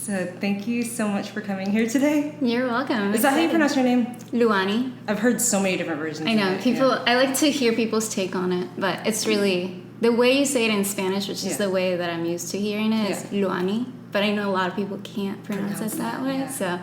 So thank you so much for coming here today. You're welcome. Is that how you pronounce your name? Lwany. I've heard so many different versions. I know. Of it. People. Yeah. I like to hear people's take on it, but it's really the way you say it in Spanish, which is the way that I'm used to hearing it, is Lwany. But I know a lot of people can't pronounce it that way. Yeah. So,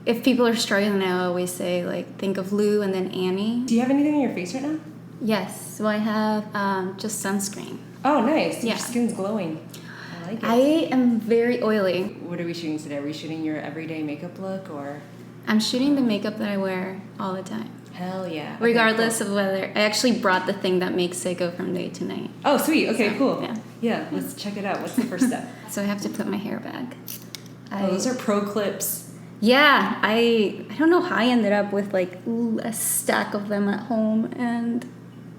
if people are struggling, I always say think of Lou and then Annie. Do you have anything on your face right now? Yes. Well, I have just sunscreen. Oh, nice. Yeah. Your skin's glowing. I like it. I am very oily. What are we shooting today? Are we shooting your everyday makeup look or? I'm shooting the makeup that I wear all the time. Hell yeah. Regardless of whether... I actually brought the thing that makes it go from day to night. Oh, sweet. Okay, cool. Yeah. Yeah, let's check it out. What's the first step? So I have to put my hair back. Those are pro clips. Yeah, I don't know how I ended up with a stack of them at home, and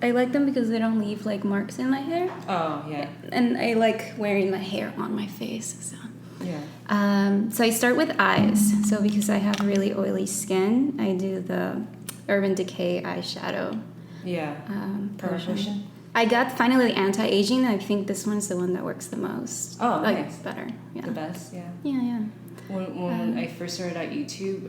I like them because they don't leave marks in my hair. Oh, yeah. And I like wearing my hair on my face, so... Yeah. So I start with eyes. So because I have really oily skin, I do the Urban Decay eyeshadow. Yeah. Potion. I got finally the anti-aging. I think this one's the one that works the most. Oh, nice. Better. Yeah. The best. Yeah. Yeah. When I first started at YouTube,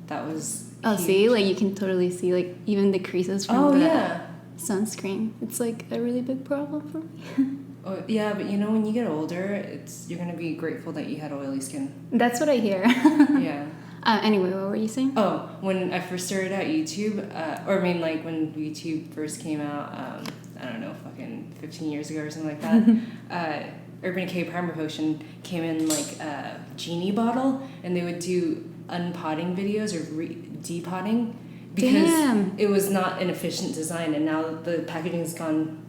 that was. Oh, huge. see, you can totally see even the creases from the sunscreen. It's a really big problem for me. Oh, yeah, but when you get older, you're gonna be grateful that you had oily skin. That's what I hear. Yeah. Anyway, what were you saying? Oh, when I first started at YouTube, when YouTube first came out, I don't know, fucking 15 years ago or something like that, Urban Decay Primer Potion came in a genie bottle, and they would do unpotting videos or depotting because it was not an efficient design, and now the packaging's gone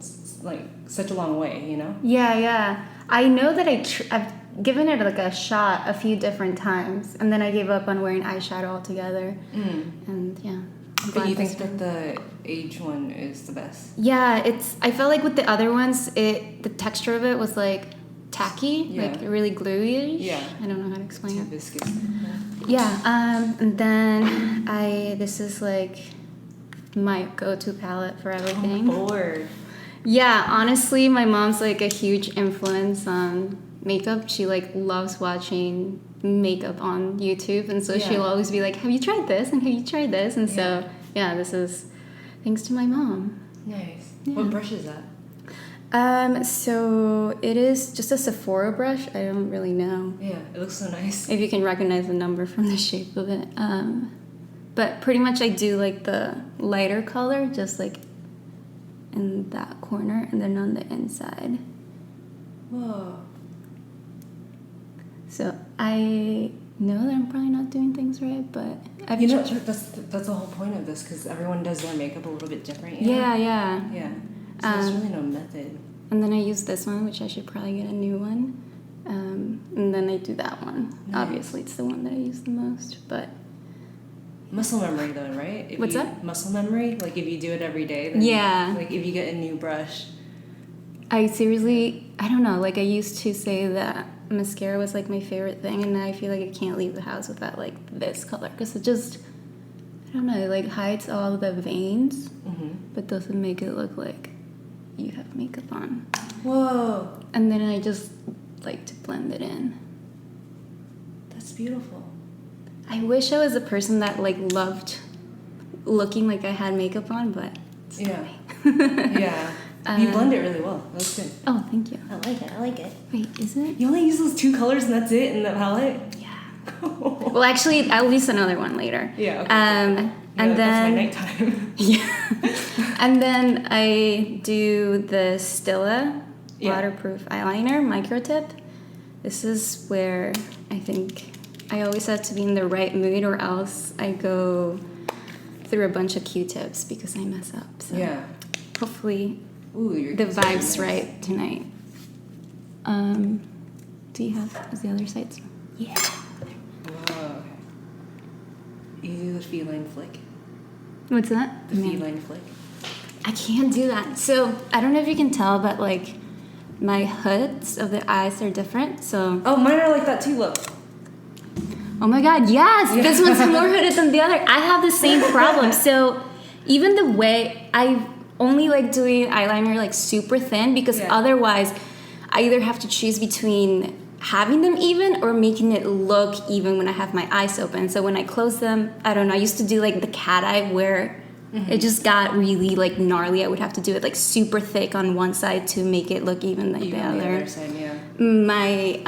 such a long way, Yeah. I know that I've given it a shot a few different times, and then I gave up on wearing eyeshadow altogether. And yeah. But you think that the age one is the best? Yeah, I felt with the other ones, the texture of it was tacky, really gluey-ish. Yeah. I don't know how to explain it. Viscous. Yeah. And then this is my go-to palette for everything. I'm bored. Yeah, honestly, my mom's a huge influence on makeup. She loves watching makeup on YouTube, and so she'll always be have you tried this, and have you tried this? And so this is thanks to my mom. Nice. Yeah. What brush is that? So it is just a Sephora brush. I don't really know. Yeah, it looks so nice. If you can recognize the number from the shape of it. But pretty much I do the lighter color, just in that corner, and then on the inside. Whoa. So I know that I'm probably not doing things right, but that's the whole point of this, because everyone does their makeup a little bit different. Yeah. So there's really no method. And then I use this one, which I should probably get a new one. And then I do that one. Nice. Obviously, it's the one that I use the most, but. Muscle memory, though, right? What's that? Muscle memory? If you do it every day, then if you get a new brush. I seriously, I don't know. I used to say that mascara was my favorite thing, and now I feel I can't leave the house without this color, because it just, I don't know, it hides all the veins, but doesn't make it look like you have makeup on. Whoa. And then I just like to blend it in. That's beautiful. I wish I was a person that loved looking like I had makeup on, but it's not me. Yeah. You blend it really well. That was good. Oh, thank you. I like it. Wait, is it? You only use those 2 colors and that's it in the palette? Yeah. Well, actually, I'll use another one later. Yeah, okay. And then that's my nighttime. Yeah. And then I do the Stila waterproof eyeliner micro tip. This is where I think I always have to be in the right mood, or else I go through a bunch of Q-tips because I mess up. So hopefully the vibe's right tonight. Is the other side? Yeah. Whoa, okay. You do the feline flick. What's that? The feline flick. I can't do that. So I don't know if you can tell, but my hoods of the eyes are different. So mine are like that too. Look. Oh my God! Yes, this one's more hooded than the other. I have the same problem. So even the way I only doing eyeliner super thin, because otherwise I either have to choose between having them even or making it look even when I have my eyes open. So when I close them, I don't know, I used to do like the cat eye where it just got really like gnarly. I would have to do it like super thick on one side to make it look even like the other side, yeah. My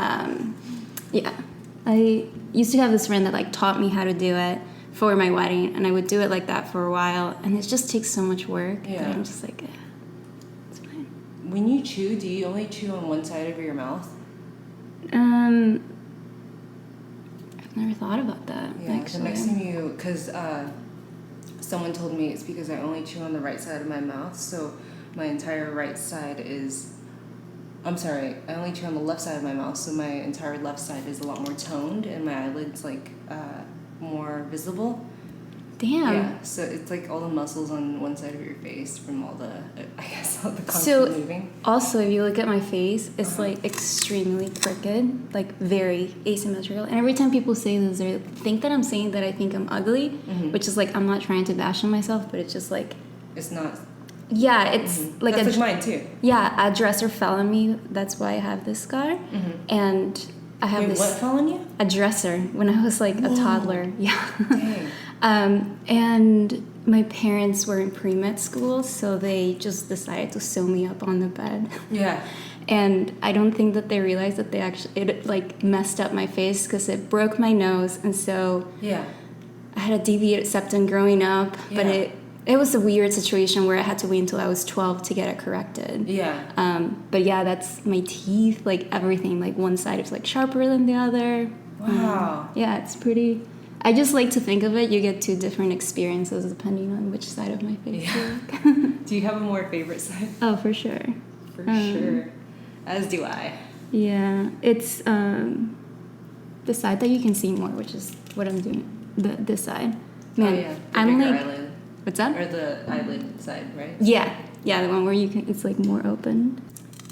I used to have this friend that like taught me how to do it for my wedding, and I would do it like that for a while, and it just takes so much work that I'm just like, it's fine. When you chew, do you only chew on one side of your mouth? I've never thought about that. Yeah, actually. the next time because someone told me it's because I only chew on the right side of my mouth, so my entire right side is. I'm sorry, I only chew on the left side of my mouth, so my entire left side is a lot more toned, and my eyelid's like more visible. Damn. Yeah, so it's like all the muscles on one side of your face from all the constant moving. Also, if you look at my face, it's like extremely crooked, like very asymmetrical. And every time people say this, they think that I'm saying that I think I'm ugly, which is like, I'm not trying to bash on myself, but it's just like... It's not... Yeah, it's like... That's like mine too. Yeah, a dresser fell on me. That's why I have this scar. And I have this... What fell on you? A dresser when I was like a toddler. Yeah. Dang. And my parents were in pre-med school, so they just decided to sew me up on the bed. Yeah. And I don't think that they realized that it like messed up my face because it broke my nose, and so I had a deviated septum growing up, but it was a weird situation where I had to wait until I was 12 to get it corrected. Yeah. But yeah, that's my teeth, like everything, like one side is like sharper than the other. Wow. Yeah, it's pretty... I just like to think of it, you get two different experiences depending on which side of my face you look. Do you have a more favorite side? Oh, for sure. For sure. As do I. Yeah, it's the side that you can see more, which is what I'm doing. This side. Man, oh yeah, the I'm bigger like... eyelid. What's that? Or the eyelid side, right? Yeah, the one where you can. It's like more open.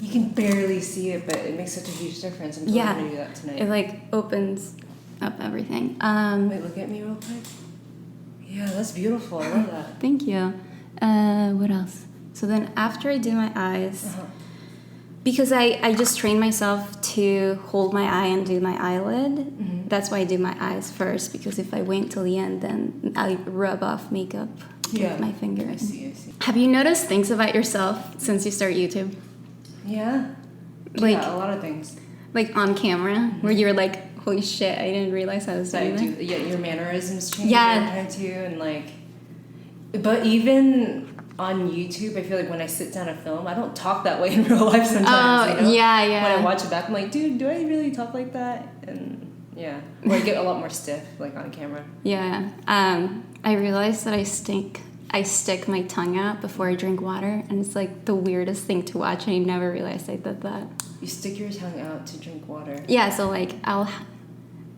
You can barely see it, but it makes such a huge difference. I'm totally gonna do that tonight. It like opens up everything. Wait, look at me real quick. Yeah, that's beautiful. I love that. Thank you. What else? So then after I do my eyes, because I just train myself to hold my eye and do my eyelid. That's why I do my eyes first, because if I wait till the end, then I rub off makeup with my finger. I see. Have you noticed things about yourself since you start YouTube? Yeah. Like, a lot of things. Like on camera, where you're like, holy shit, I didn't realize I was doing that. Yeah, your mannerisms change over time too, and like, but even on YouTube, I feel like when I sit down to film, I don't talk that way in real life sometimes. Oh, you know? yeah. When I watch it back, I'm like, dude, do I really talk like that? And yeah, or I get a lot more stiff, like on camera. Yeah. I realized that I stick my tongue out before I drink water, and it's like the weirdest thing to watch. I never realized I did that. You stick your tongue out to drink water. Yeah, so like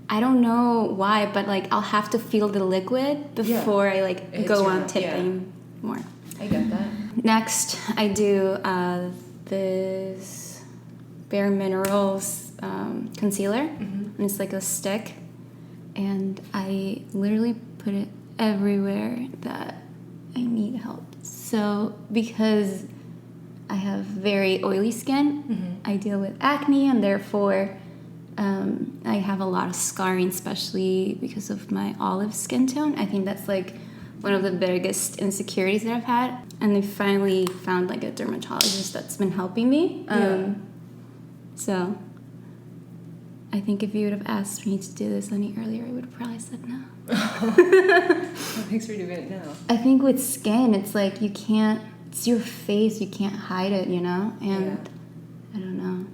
I don't know why, but like I'll have to feel the liquid before I like go on tipping more. I get that. Next, I do this Bare Minerals concealer, and it's like a stick, and I literally put it everywhere that I need help. So because I have very oily skin, I deal with acne, and therefore I have a lot of scarring, especially because of my olive skin tone. I think that's like one of the biggest insecurities that I've had, and I finally found like a dermatologist that's been helping me. So I think if you would have asked me to do this any earlier, I would have probably said no. Thanks for doing it now. I think with skin, it's like you can't, it's your face, you can't hide it, you know? And I don't know.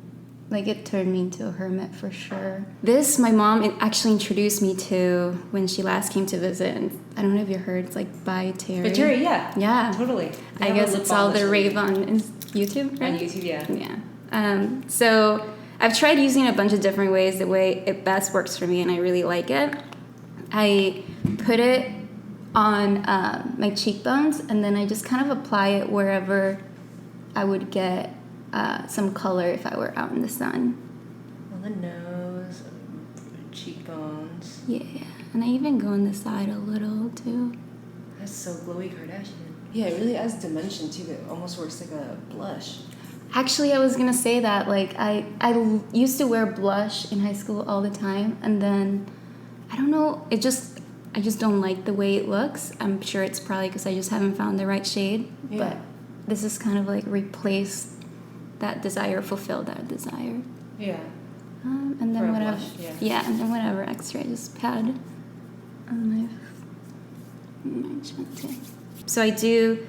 Like, it turned me into a hermit for sure. This, my mom actually introduced me to when she last came to visit. And I don't know if you heard, it's like by Terry. But Terry, yeah. Totally. They I guess it's all the rave on YouTube, right? On YouTube, Yeah. So I've tried using a bunch of different ways. The way it best works for me, and I really like it. I put it on my cheekbones, and then I just kind of apply it wherever I would get some color if I were out in the sun. On the nose, cheekbones. Yeah, and I even go on the side a little too. That's so glowy Kardashian. Yeah, it really adds dimension too. It almost works like a blush. Actually, I was gonna say that, like, I used to wear blush in high school all the time, and then, I don't know, I just don't like the way it looks. I'm sure it's probably because I just haven't found the right shade, but this is kind of like replace that desire, fulfill that desire. Yeah. And then whatever, and then whatever extra I just had on my chin. So I do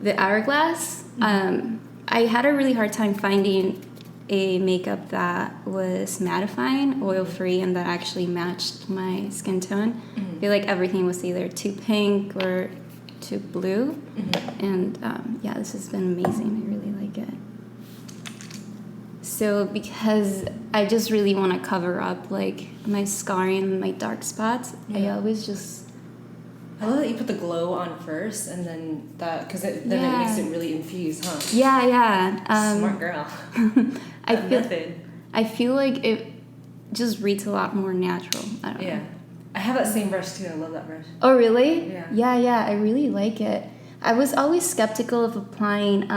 the Hourglass. I had a really hard time finding a makeup that was mattifying, oil-free, and that actually matched my skin tone. I feel like everything was either too pink or too blue. And this has been amazing. I really like it. So because I just really want to cover up like my scarring and my dark spots, I always just... I love that you put the glow on first, and then that, because then it makes it really infused, huh? Yeah. Smart girl. I feel like it just reads a lot more natural. I don't know. I have that same brush too. I love that brush. Oh, really? Yeah. I really like it. I was always skeptical of applying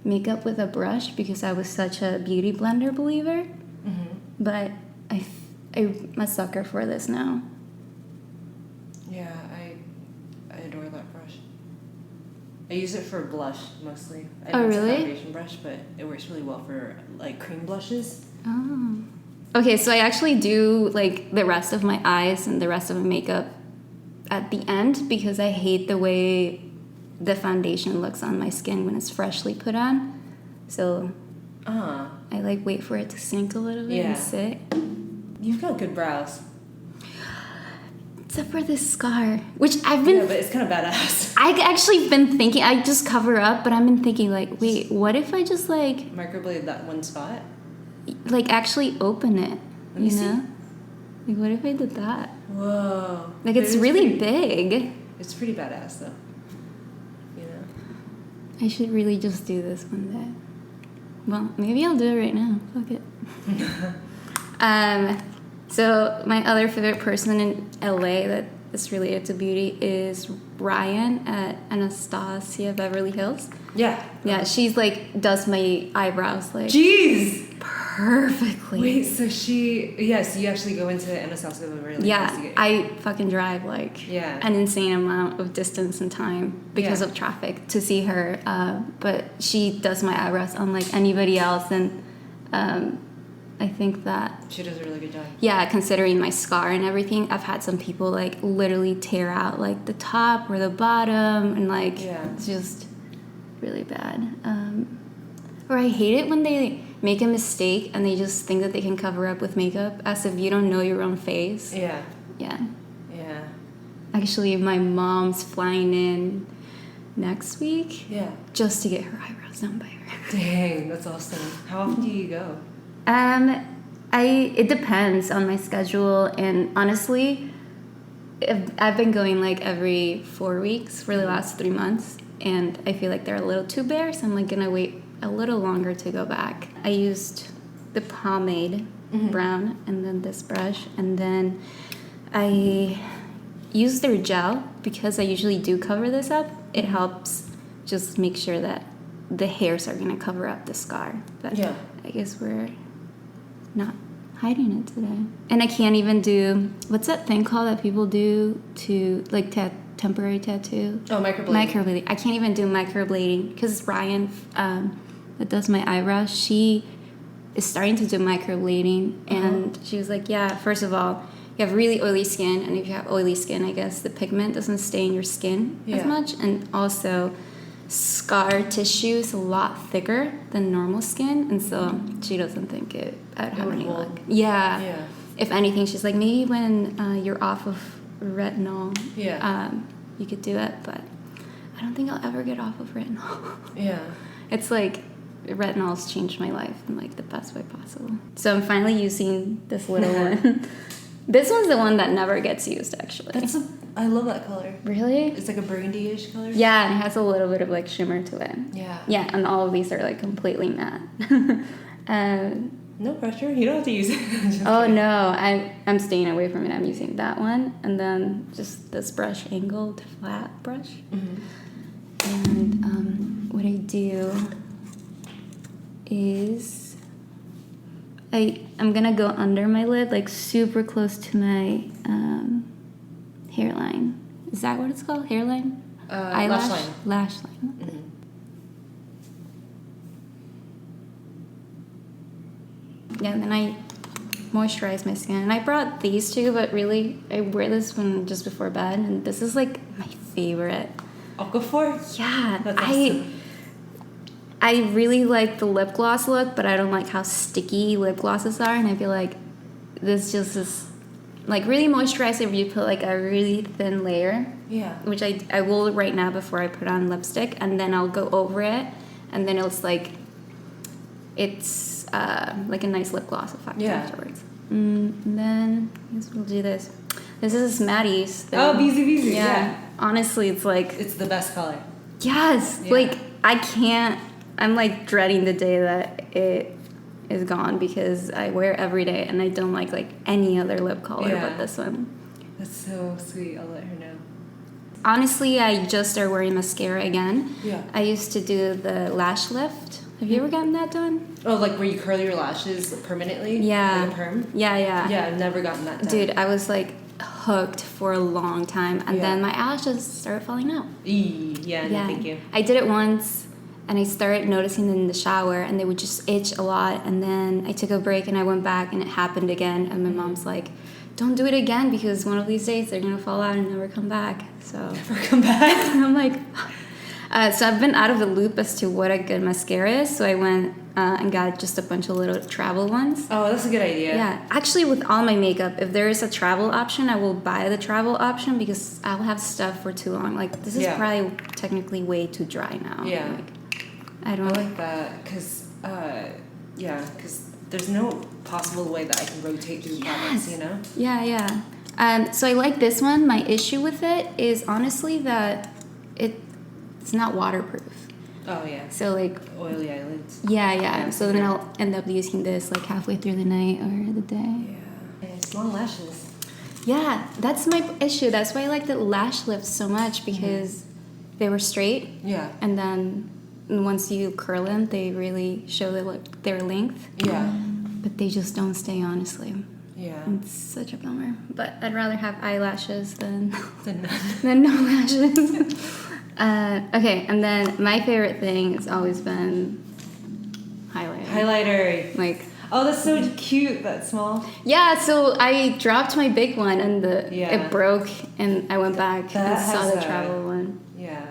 makeup with a brush because I was such a beauty blender believer. But I'm a sucker for this now. Yeah, I adore that brush. I use it for blush mostly. I know it's a foundation brush, but it works really well for like cream blushes. Oh. Okay, so I actually do like the rest of my eyes and the rest of my makeup at the end because I hate the way the foundation looks on my skin when it's freshly put on. So I like wait for it to sink a little bit and sit. You've got good brows. Except for this scar, which I've been... Yeah, but it's kind of badass. I've actually been thinking, I just cover up, but I've been thinking, like, wait, what if I just, like... Microblade that one spot? Like, actually open it, Let me see. Like, what if I did that? Whoa. Like, it's really big. It's pretty badass, though. You know? I should really just do this one day. Well, maybe I'll do it right now. Fuck it. So my other favorite person in LA that is related to beauty is Ryan at Anastasia Beverly Hills. Yeah, she's like does my eyebrows like perfectly. Wait, so you actually go into Anastasia Beverly Hills? Yeah, I fucking drive like an insane amount of distance and time because of traffic to see her. But she does my eyebrows unlike anybody else, and I think that she does a really good job. Yeah, considering my scar and everything, I've had some people like literally tear out like the top or the bottom, and like it's just really bad. Or I hate it when they make a mistake and they just think that they can cover up with makeup as if you don't know your own face. Yeah. Actually, my mom's flying in next week. Yeah. Just to get her eyebrows done by her. Dang, that's awesome. How often do you go? It depends on my schedule, and honestly, I've been going like every 4 weeks for the last 3 months, and I feel like they're a little too bare, so I'm like gonna wait a little longer to go back. I used the pomade brown and then this brush, and then I used their gel because I usually do cover this up. It helps just make sure that the hairs are gonna cover up the scar, but I guess we're not hiding it today. And I can't even do, what's that thing called that people do to like temporary tattoo? Oh, microblading. I can't even do microblading because Ryan that does my eyebrows, she is starting to do microblading, and she was like, yeah, first of all, you have really oily skin, and if you have oily skin, I guess the pigment doesn't stay in your skin as much, and also scar tissue is a lot thicker than normal skin, and so she doesn't think I'd have any luck. Yeah. If anything, she's like, maybe when you're off of retinol, you could do it, but I don't think I'll ever get off of retinol. It's like retinol's changed my life in like the best way possible. So I'm finally using this little one. This one's the one that never gets used, actually. I love that color. Really? It's like a burgundy-ish color. Yeah, and it has a little bit of like shimmer to it. Yeah, and all of these are like completely matte. No pressure. You don't have to use it. Oh no, I'm staying away from it. I'm using that one, and then just this brush, angled flat brush. And what I do is I'm gonna go under my lid, like super close to my hairline. Is that what it's called? Hairline? Lash line. Lash line. Mm-hmm. Yeah, and then I moisturize my skin. And I brought these two, but really, I wear this one just before bed, and this is like my favorite. Okafor? Yeah, That's awesome. I really like the lip gloss look, but I don't like how sticky lip glosses are, and I feel like this just is like really moisturizing if you put like a really thin layer. Yeah. Which I will right now before I put on lipstick, and then I'll go over it, and then it's like a nice lip gloss effect afterwards. And then I guess we'll do this. This is Maddie's thing. Oh, Bisou. Yeah. Honestly, it's like... It's the best color. Yes. Yeah. Like, I can't... I'm like dreading the day that it is gone because I wear it every day and I don't like any other lip color but this one. That's so sweet. I'll let her know. Honestly, I just started wearing mascara again. Yeah. I used to do the lash lift. Have you ever gotten that done? Oh, like where you curl your lashes permanently? Yeah. Like a perm? Yeah. Yeah, I've never gotten that done. Dude, I was like hooked for a long time, and then my eyelashes started falling out. Yeah, no, thank you. I did it once, and I started noticing them in the shower, and they would just itch a lot, and then I took a break, and I went back, and it happened again, and my mom's like, don't do it again, because one of these days they're going to fall out and never come back. So never come back? And I'm like... so I've been out of the loop as to what a good mascara is, so I went and got just a bunch of little travel ones. Oh, that's a good idea. Yeah. Actually, with all my makeup, if there is a travel option, I will buy the travel option because I'll have stuff for too long. Like, this is probably technically way too dry now. Yeah. Like, I don't... I like that because, because there's no possible way that I can rotate through products, you know? Yeah. So I like this one. My issue with it is honestly that it's not waterproof. Oh, yeah. So, like... Oily eyelids. Yeah. So then I'll end up using this, like, halfway through the night or the day. Yeah. And it's long lashes. Yeah, that's my issue. That's why I like the lash lifts so much, because they were straight. Yeah. And then once you curl them, they really show their length. Yeah. But they just don't stay, honestly. Yeah. It's such a bummer. But I'd rather have eyelashes than Than no lashes. Okay, and then my favorite thing has always been highlighter. Like, oh, that's so cute. That small. Yeah, so I dropped my big one and it broke, and I went back and saw the travel one. Yeah.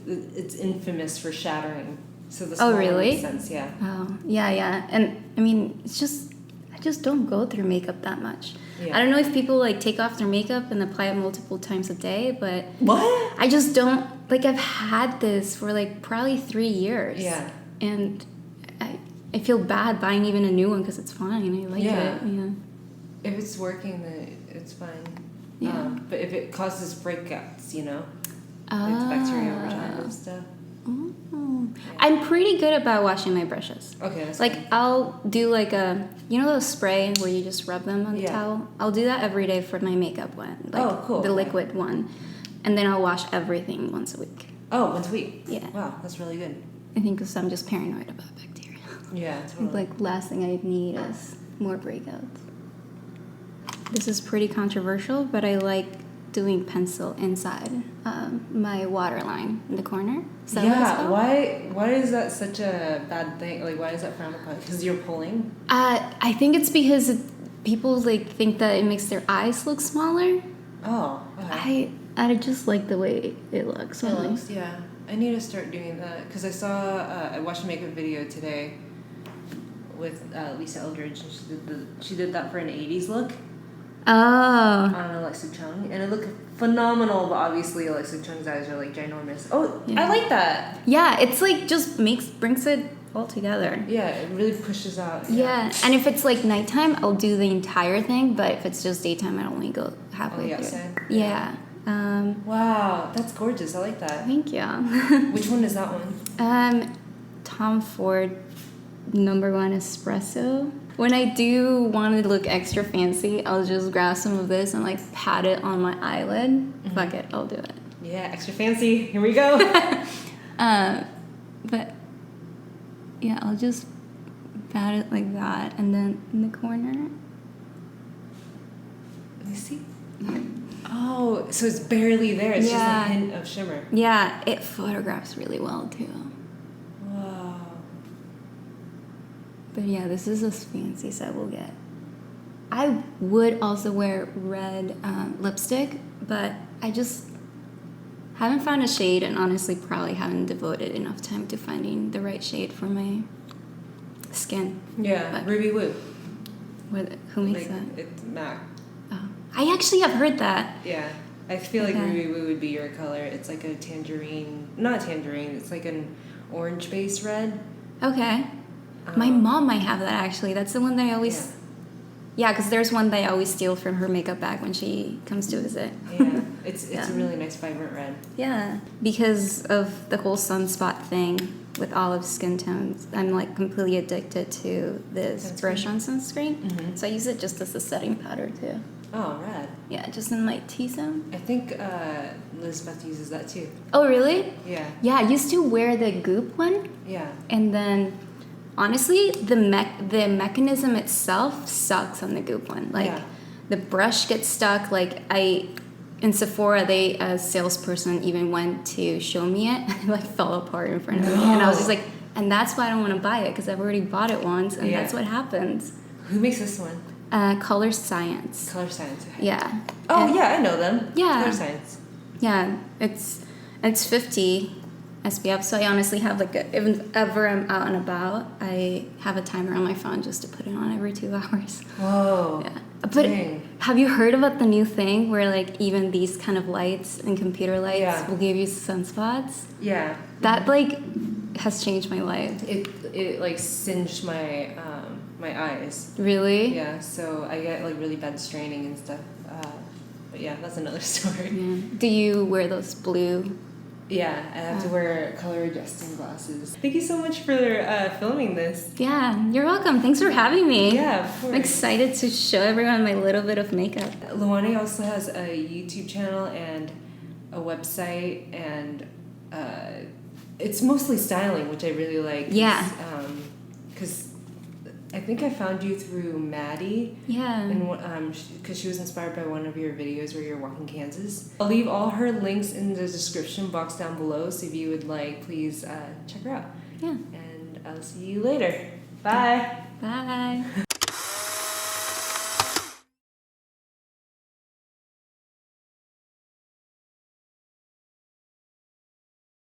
It's infamous for shattering. So the small one makes sense. Yeah. Oh, yeah. And I mean, I just don't go through makeup that much. Yeah. I don't know if people like take off their makeup and apply it multiple times a day, but what? I just don't like. I've had this for like probably 3 years. Yeah. And I feel bad buying even a new one because it's fine. I like it. Yeah. If it's working, then it's fine. Yeah. But if it causes breakouts, like the bacteria over time and stuff. I'm pretty good about washing my brushes. Okay, that's like fine. I'll do like those spray where you just rub them on the towel. I'll do that every day for my makeup one, like cool. the liquid one, and then I'll wash everything once a week. Oh, once a week. Yeah. Wow, that's really good. I think because I'm just paranoid about bacteria. Yeah, totally. Like last thing I need is more breakouts. This is pretty controversial, but I like doing pencil inside my waterline in the corner. Why is that such a bad thing? Like, why is that frowned upon? Because you're pulling? I think it's because people like think that it makes their eyes look smaller. Oh, okay. I just like the way it looks. Yeah. I need to start doing that because I watched a makeup video today with Lisa Eldridge, and she did that for an 80s look. Oh. On Alexa Chung, and it looked phenomenal, but obviously Alexa Chung's eyes are like ginormous. Oh, yeah. I like that. Yeah, it's like just brings it all together. Yeah, it really pushes out. Yeah, and if it's like nighttime, I'll do the entire thing, but if it's just daytime, I'll only go halfway through. Outside? Yeah. Wow, that's gorgeous. I like that. Thank you. Which one is that one? Tom Ford No. 1 Espresso. When I do want to look extra fancy, I'll just grab some of this and like pat it on my eyelid. Mm-hmm. Fuck it, I'll do it. Yeah, extra fancy. Here we go. But yeah, I'll just pat it like that, and then in the corner. Let me see. Oh, so it's barely there. It's just a hint of shimmer. Yeah, it photographs really well too. Wow. But yeah, this is as fancy as I will get. I would also wear red lipstick, but I just haven't found a shade, and honestly probably haven't devoted enough time to finding the right shade for my skin. Yeah, but Ruby Woo. Who makes that? It's MAC. Oh. I actually have heard that. Yeah. I feel like Ruby Woo would be your color. It's like a tangerine. Not tangerine. It's like an orange-based red. Okay. My mom might have that, actually. That's the one that I always... Yeah, because there's one that I always steal from her makeup bag when she comes to visit. Yeah. It's a really nice, vibrant red. Yeah. Because of the whole sunspot thing with olive skin tones, I'm like completely addicted to this brush-on sunscreen. Mm-hmm. So I use it just as a setting powder, too. Oh, rad. Yeah, just in my T-zone. I think Elizabeth uses that too. Oh, really? Yeah. Yeah, I used to wear the Goop one. Yeah. And then, honestly, the mechanism itself sucks on the Goop one. Like, the brush gets stuck. Like, in Sephora, a salesperson even went to show me it. It like fell apart in front of me. And I was just like, and that's why I don't want to buy it, because I've already bought it once, and that's what happens. Who makes this one? Color Science. Color Science. Okay. Yeah. Oh, yeah, I know them. Yeah. Color Science. Yeah, it's 50 SPF, so I honestly have like if ever I'm out and about, I have a timer on my phone just to put it on every 2 hours. Whoa. Yeah. But have you heard about the new thing where like even these kind of lights and computer lights will give you sunspots? Yeah. That like has changed my life. It like singed my my eyes. Really? Yeah, so I get like really bad straining and stuff. But yeah, that's another story. Yeah. Do you wear those blue? Yeah, I have to wear color adjusting glasses. Thank you so much for filming this. Yeah, you're welcome. Thanks for having me. Yeah, of course. I'm excited to show everyone my little bit of makeup. Lwany also has a YouTube channel and a website, and it's mostly styling, which I really like. Yeah. Because I think I found you through Maddie. Yeah. And because she was inspired by one of your videos where you're walking Kansas. I'll leave all her links in the description box down below, so if you would like, please check her out. Yeah. And I'll see you later. Bye. Bye.